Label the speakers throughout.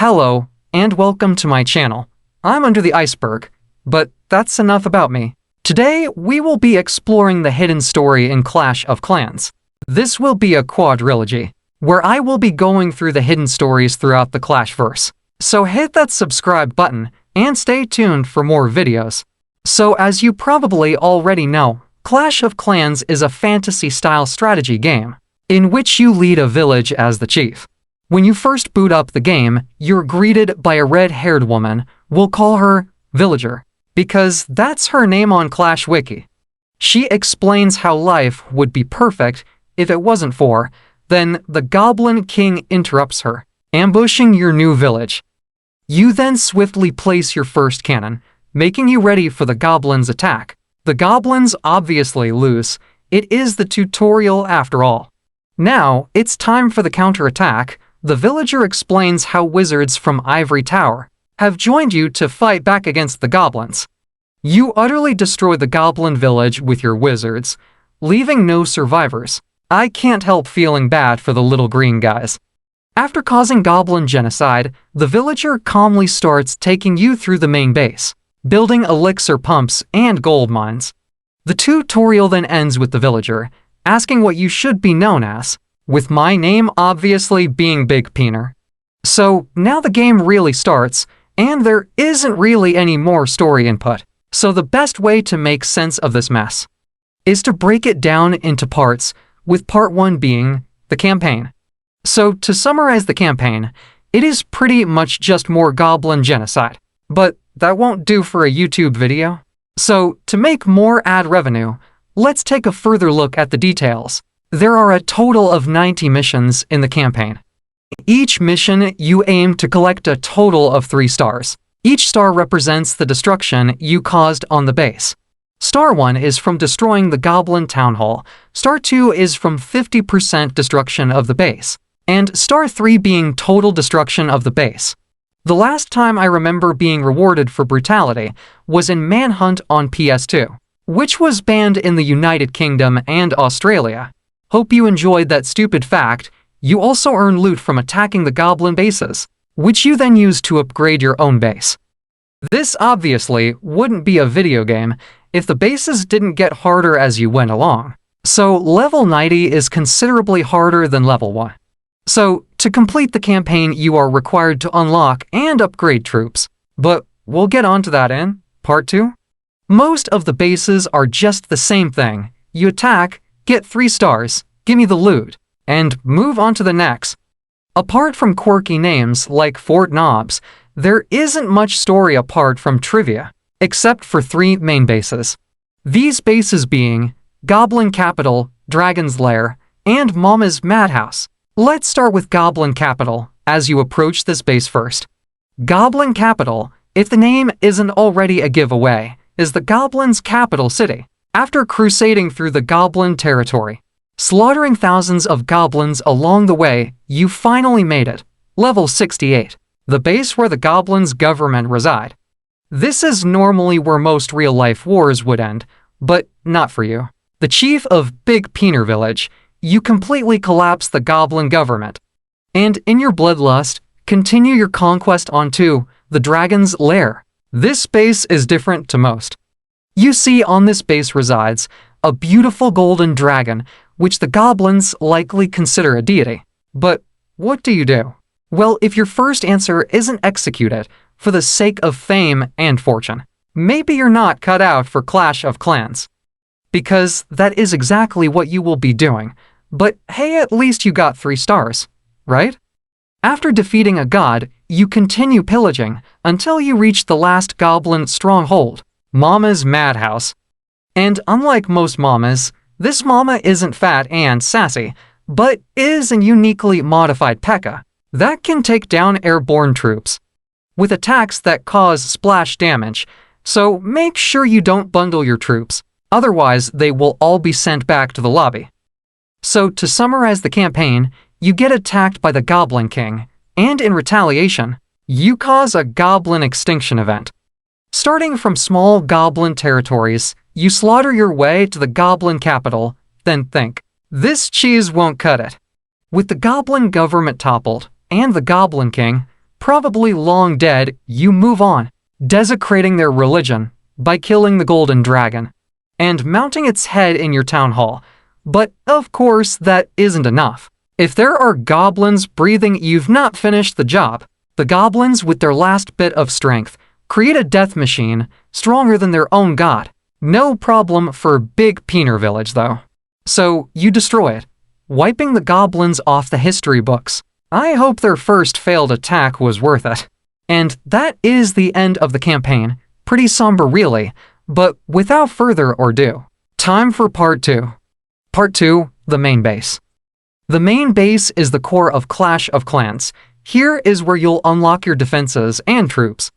Speaker 1: Hello, and welcome to my channel. I'm Under the Iceberg, but that's enough about me. Today, we will be exploring the hidden story in Clash of Clans. This will be a quadrilogy, where I will be going through the hidden stories throughout the Clashverse. So hit that subscribe button, and stay tuned for more videos. So as you probably already know, Clash of Clans is a fantasy-style strategy game, in which you lead a village as the chief. When you first boot up the game, you're greeted by a red-haired woman. We'll call her Villager, because that's her name on Clash Wiki. She explains how life would be perfect if it wasn't for. Then the Goblin King interrupts her, ambushing your new village. You then swiftly place your first cannon, making you ready for the Goblins' attack. The Goblins obviously lose. It is the tutorial after all. Now, it's time for the counterattack. The Villager explains how wizards from Ivory Tower have joined you to fight back against the Goblins. You utterly destroy the Goblin village with your wizards, leaving no survivors. I can't help feeling bad for the little green guys. After causing Goblin genocide, the Villager calmly starts taking you through the main base, building elixir pumps and gold mines. The tutorial then ends with the Villager asking what you should be known as, with my name obviously being Big Peener. So now the game really starts, and there isn't really any more story input. So the best way to make sense of this mess is to break it down into parts, with part 1 being the campaign. So to summarize the campaign, it is pretty much just more Goblin genocide. But that won't do for a YouTube video. So to make more ad revenue, let's take a further look at the details. There are a total of 90 missions in the campaign. Each mission, you aim to collect a total of 3 stars. Each star represents the destruction you caused on the base. Star 1 is from destroying the Goblin Town Hall. Star 2 is from 50% destruction of the base. And Star 3 being total destruction of the base. The last time I remember being rewarded for brutality was in Manhunt on PS2, which was banned in the United Kingdom and Australia. Hope you enjoyed that stupid fact. You also earn loot from attacking the Goblin bases, which you then use to upgrade your own base. This obviously wouldn't be a video game if the bases didn't get harder as you went along. So level 90 is considerably harder than level 1. So to complete the campaign, you are required to unlock and upgrade troops. But we'll get onto that in part 2. Most of the bases are just the same thing. You attack, get 3 stars, give me the loot, and move on to the next. Apart from quirky names like Fort Knobs, there isn't much story apart from trivia, except for 3 main bases. These bases being Goblin Capital, Dragon's Lair, and Mama's Madhouse. Let's start with Goblin Capital as you approach this base first. Goblin Capital, if the name isn't already a giveaway, is the Goblins' capital city. After crusading through the Goblin territory, slaughtering thousands of goblins along the way, you finally made it. Level 68, the base where the Goblins' government reside. This is normally where most real-life wars would end, but not for you. The chief of Big Peener Village, you completely collapse the Goblin government. And in your bloodlust, continue your conquest onto the Dragon's Lair. This base is different to most. You see on this base resides a beautiful golden dragon, which the Goblins likely consider a deity. But what do you do? Well, if your first answer isn't executed for the sake of fame and fortune, maybe you're not cut out for Clash of Clans. Because that is exactly what you will be doing. But hey, at least you got 3 stars, right? After defeating a god, you continue pillaging until you reach the last Goblin stronghold, Mama's Madhouse. And unlike most mamas, this mama isn't fat and sassy, but is a uniquely modified P.E.K.K.A. that can take down airborne troops with attacks that cause splash damage, so make sure you don't bundle your troops, otherwise they will all be sent back to the lobby. So to summarize the campaign, you get attacked by the Goblin King, and in retaliation, you cause a Goblin extinction event. Starting from small Goblin territories, you slaughter your way to the Goblin capital, then think, this cheese won't cut it. With the Goblin government toppled, and the Goblin King, probably long dead, you move on, desecrating their religion by killing the golden dragon and mounting its head in your town hall. But of course, that isn't enough. If there are goblins breathing, you've not finished the job. The goblins, with their last bit of strength, create a death machine stronger than their own god. No problem for Big Peener Village, though. So you destroy it, wiping the goblins off the history books. I hope their first failed attack was worth it. And that is the end of the campaign. Pretty somber, really, but without further ado, time for Part 2. Part 2, the main base. The main base is the core of Clash of Clans. Here is where you'll unlock your defenses and troops.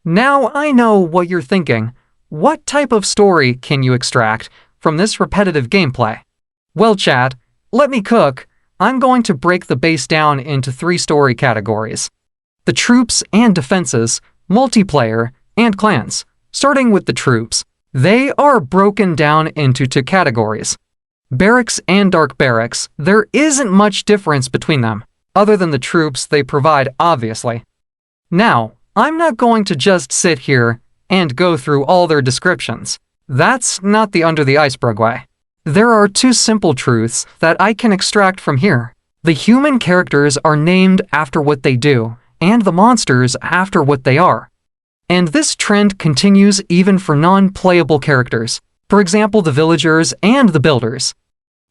Speaker 1: Now I know what you're thinking. What type of story can you extract from this repetitive gameplay? Well, chat, let me cook. I'm going to break the base down into 3 story categories: the troops and defenses, multiplayer, and clans. Starting with the troops, they are broken down into 2 categories: barracks and dark barracks. There isn't much difference between them, other than the troops they provide, obviously. Now, I'm not going to just sit here and go through all their descriptions. That's not the Under the Iceberg way. There are 2 simple truths that I can extract from here. The human characters are named after what they do, and the monsters after what they are. And this trend continues even for non-playable characters, for example the villagers and the builders.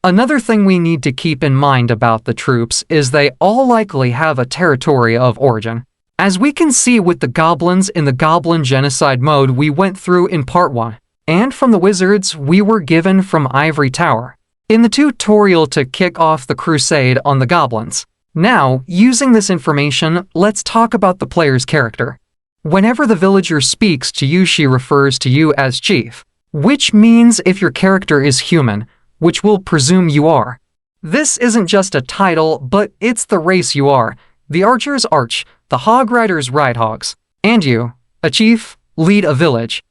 Speaker 1: Another thing we need to keep in mind about the troops is they all likely have a territory of origin. As we can see with the goblins in the Goblin Genocide mode we went through in Part 1, and from the wizards we were given from Ivory Tower, in the tutorial to kick off the crusade on the goblins. Now, using this information, let's talk about the player's character. Whenever the villager speaks to you, she refers to you as Chief, which means if your character is human, which we'll presume you are. This isn't just a title, but it's the race you are. The archers arch, the hog riders ride hogs, and you, a chief, lead a village.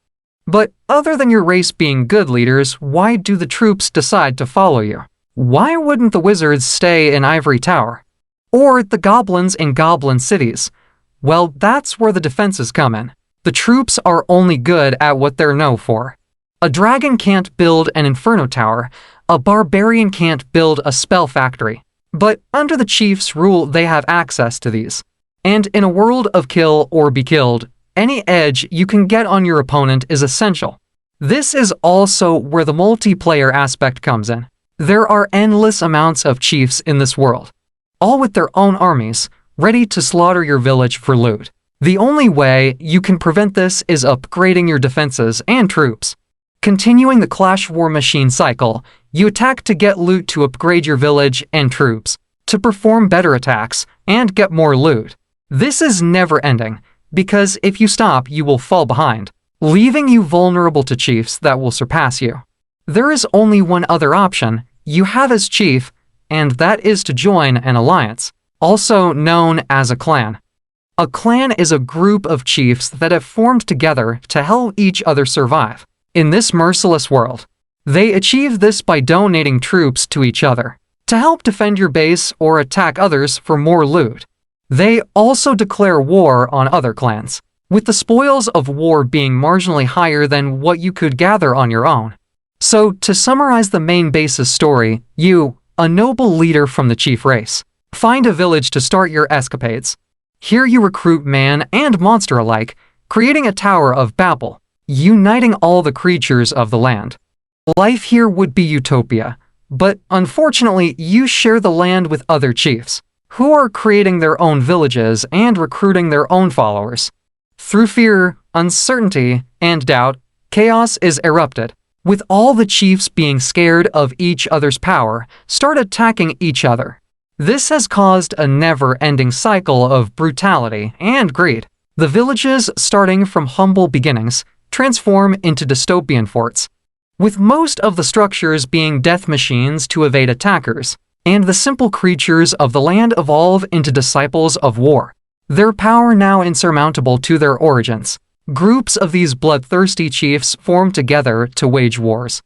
Speaker 1: But other than your race being good leaders, why do the troops decide to follow you? Why wouldn't the wizards stay in Ivory Tower? Or the goblins in goblin cities? Well, that's where the defenses come in. The troops are only good at what they're known for. A dragon can't build an inferno tower, a barbarian can't build a spell factory. But under the chief's rule, they have access to these. And in a world of kill or be killed, any edge you can get on your opponent is essential. This is also where the multiplayer aspect comes in. There are endless amounts of chiefs in this world, all with their own armies, ready to slaughter your village for loot. The only way you can prevent this is upgrading your defenses and troops. Continuing the Clash War Machine cycle, you attack to get loot to upgrade your village and troops, to perform better attacks, and get more loot. This is never ending, because if you stop, you will fall behind, leaving you vulnerable to chiefs that will surpass you. There is only one other option you have as chief, and that is to join an alliance, also known as a clan. A clan is a group of chiefs that have formed together to help each other survive. In this merciless world, they achieve this by donating troops to each other, to help defend your base or attack others for more loot. They also declare war on other clans, with the spoils of war being marginally higher than what you could gather on your own. So, to summarize the main base's story, you, a noble leader from the chief race, find a village to start your escapades. Here you recruit man and monster alike, creating a Tower of Babel, uniting all the creatures of the land. Life here would be utopia, but unfortunately you share the land with other chiefs, who are creating their own villages and recruiting their own followers. Through fear, uncertainty, and doubt, chaos is erupted, with all the chiefs being scared of each other's power, start attacking each other. This has caused a never-ending cycle of brutality and greed. The villages, starting from humble beginnings, transform into dystopian forts, with most of the structures being death machines to evade attackers, and the simple creatures of the land evolve into disciples of war, their power now insurmountable to their origins. Groups of these bloodthirsty chiefs form together to wage wars,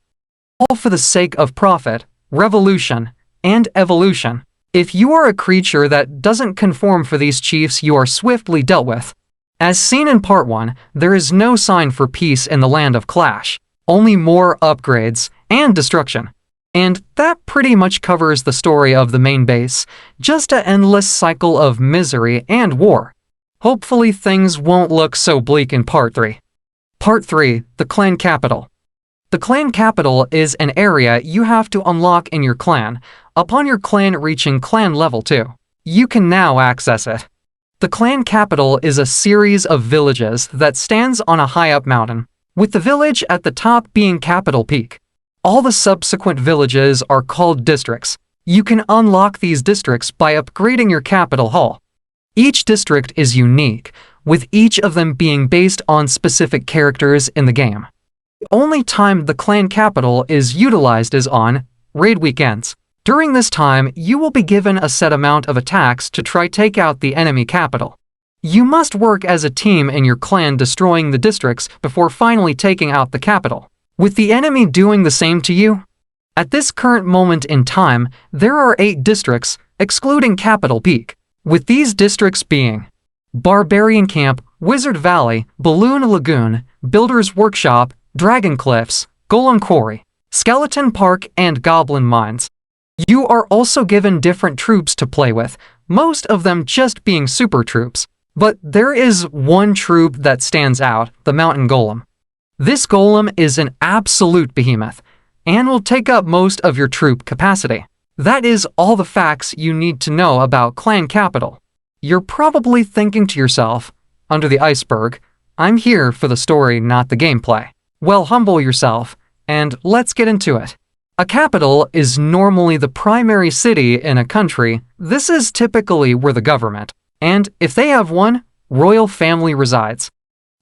Speaker 1: all for the sake of profit, revolution, and evolution. If you are a creature that doesn't conform for these chiefs, you are swiftly dealt with. As seen in Part 1, there is no sign for peace in the land of Clash, only more upgrades and destruction. And that pretty much covers the story of the main base, just an endless cycle of misery and war. Hopefully things won't look so bleak in Part 3. Part 3, the Clan Capital. The Clan Capital is an area you have to unlock in your clan. Upon your clan reaching clan level 2, you can now access it. The Clan Capital is a series of villages that stands on a high-up mountain, with the village at the top being Capital Peak. All the subsequent villages are called districts. You can unlock these districts by upgrading your capital hall. Each district is unique, with each of them being based on specific characters in the game. The only time the Clan Capital is utilized is on raid weekends. During this time, you will be given a set amount of attacks to try take out the enemy capital. You must work as a team in your clan destroying the districts before finally taking out the capital, with the enemy doing the same to you. At this current moment in time, there are 8 districts, excluding Capital Peak, with these districts being Barbarian Camp, Wizard Valley, Balloon Lagoon, Builder's Workshop, Dragon Cliffs, Golem Quarry, Skeleton Park, and Goblin Mines. You are also given different troops to play with, most of them just being super troops. But there is one troop that stands out, the Mountain Golem. This golem is an absolute behemoth, and will take up most of your troop capacity. That is all the facts you need to know about Clan Capital. You're probably thinking to yourself, under the iceberg, I'm here for the story, not the gameplay. Well, humble yourself, and let's get into it. A capital is normally the primary city in a country. This is typically where the government, and if they have one, royal family resides.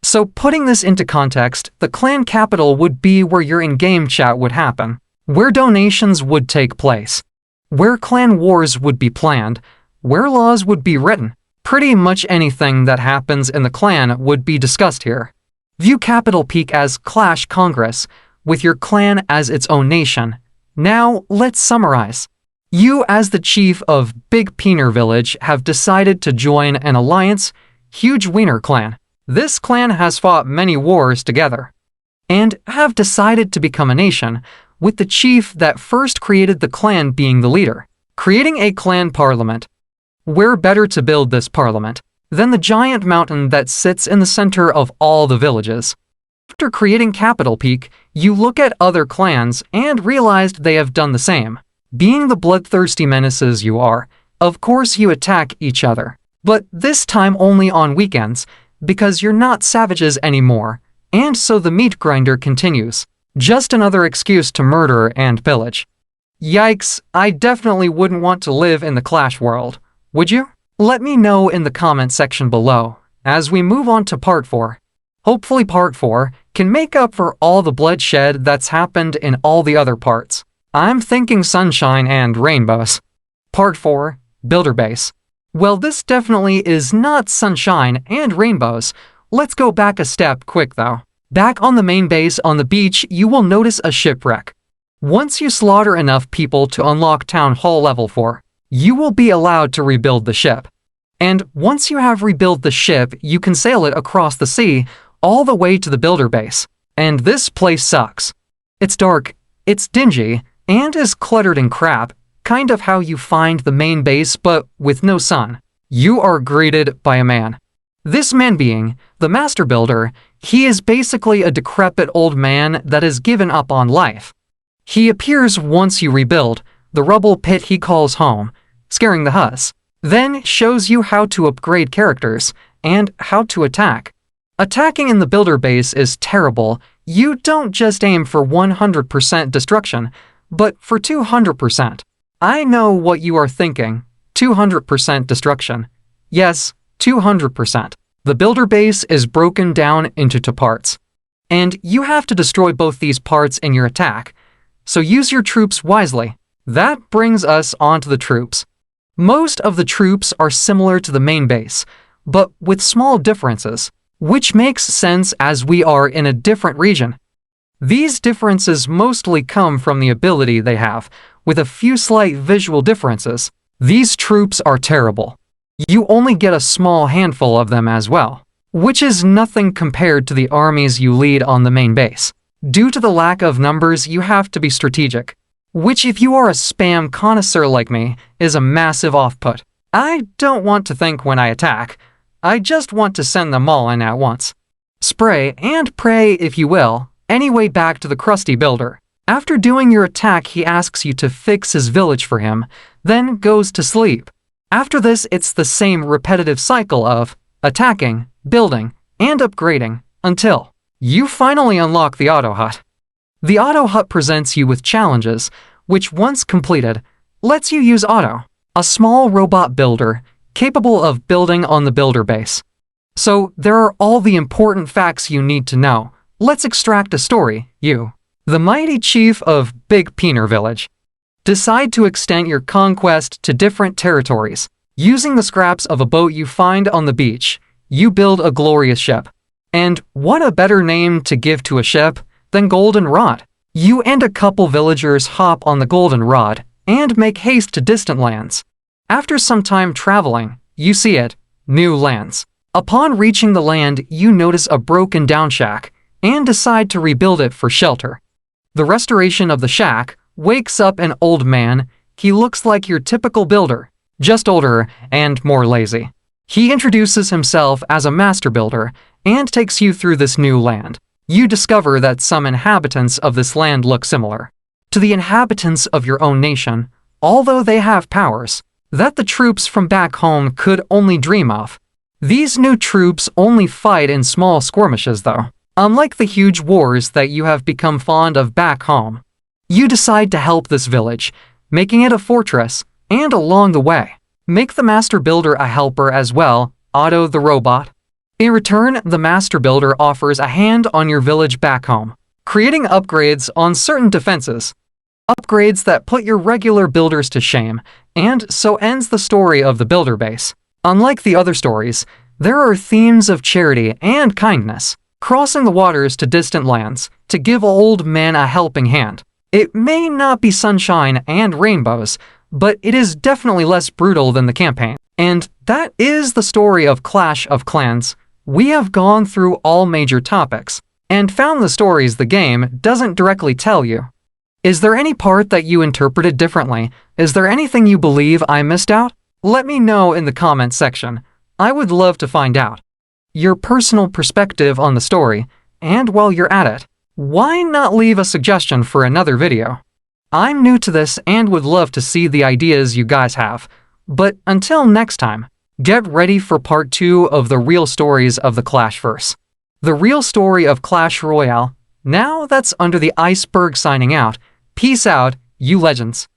Speaker 1: So putting this into context, the clan capital would be where your in-game chat would happen, where donations would take place, where clan wars would be planned, where laws would be written. Pretty much anything that happens in the clan would be discussed here. View Capital Peak as Clash Congress, with your clan as its own nation. Now, let's summarize. You, as the chief of Big Peener Village, have decided to join an alliance, Huge Wiener Clan. This clan has fought many wars together, and have decided to become a nation, with the chief that first created the clan being the leader, creating a clan parliament. Where better to build this parliament than the giant mountain that sits in the center of all the villages? After creating Capital Peak, you look at other clans and realized they have done the same. Being the bloodthirsty menaces you are, of course you attack each other, but this time only on weekends, because you're not savages anymore, and so the meat grinder continues. Just another excuse to murder and pillage. Yikes, I definitely wouldn't want to live in the Clash world, would you? Let me know in the comment section below, as we move on to Part 4. Hopefully Part 4 can make up for all the bloodshed that's happened in all the other parts. I'm thinking sunshine and rainbows. Part 4, Builder Base. Well, this definitely is not sunshine and rainbows. Let's go back a step quick though. Back on the main base on the beach, you will notice a shipwreck. Once you slaughter enough people to unlock Town Hall Level 4, you will be allowed to rebuild the ship. And once you have rebuilt the ship, you can sail it across the sea all the way to the builder base. And this place sucks. It's dark, it's dingy, and is cluttered and crap, kind of how you find the main base but with no sun. You are greeted by a man. This man being the Master Builder, he is basically a decrepit old man that has given up on life. He appears once you rebuild the rubble pit he calls home, scaring the Huss, then shows you how to upgrade characters and how to attack. Attacking in the builder base is terrible. You don't just aim for 100% destruction, but for 200%. I know what you are thinking. 200% destruction. Yes, 200%. The builder base is broken down into 2 parts, and you have to destroy both these parts in your attack, so use your troops wisely. That brings us on to the troops. Most of the troops are similar to the main base, but with small differences, which makes sense as we are in a different region. These differences mostly come from the ability they have, with a few slight visual differences. These troops are terrible. You only get a small handful of them as well, which is nothing compared to the armies you lead on the main base. Due to the lack of numbers, you have to be strategic, which if you are a spam connoisseur like me, is a massive off-put. I don't want to think when I attack. I just want to send them all in at once. Spray and pray, if you will, anyway back to the Krusty Builder. After doing your attack, he asks you to fix his village for him, then goes to sleep. After this, it's the same repetitive cycle of attacking, building, and upgrading until you finally unlock the Auto Hut. The Auto Hut presents you with challenges, which once completed, lets you use Auto, a small robot builder capable of building on the builder base. So there are all the important facts you need to know. Let's extract a story, you, the mighty chief of Big Peener Village. Decide to extend your conquest to different territories. Using the scraps of a boat you find on the beach, you build a glorious ship. And what a better name to give to a ship than Goldenrod. You and a couple villagers hop on the Goldenrod and make haste to distant lands. After some time traveling, you see it, new lands. Upon reaching the land, you notice a broken down shack and decide to rebuild it for shelter. The restoration of the shack wakes up an old man. He looks like your typical builder, just older and more lazy. He introduces himself as a master builder and takes you through this new land. You discover that some inhabitants of this land look similar to the inhabitants of your own nation, although they have powers that the troops from back home could only dream of. These new troops only fight in small skirmishes though, unlike the huge wars that you have become fond of back home. You decide to help this village, making it a fortress, and along the way, make the Master Builder a helper as well, Otto the robot. In return, the Master Builder offers a hand on your village back home, creating upgrades on certain defenses. Upgrades that put your regular builders to shame, and so ends the story of the builder base. Unlike the other stories, there are themes of charity and kindness, crossing the waters to distant lands to give old men a helping hand. It may not be sunshine and rainbows, but it is definitely less brutal than the campaign. And that is the story of Clash of Clans. We have gone through all major topics, and found the stories the game doesn't directly tell you. Is there any part that you interpreted differently? Is there anything you believe I missed out? Let me know in the comments section. I would love to find out your personal perspective on the story, and while you're at it, why not leave a suggestion for another video? I'm new to this and would love to see the ideas you guys have. But until next time, get ready for part 2 of the real stories of the Clashverse. The real story of Clash Royale. Now that's Under the Iceberg signing out. Peace out, you legends.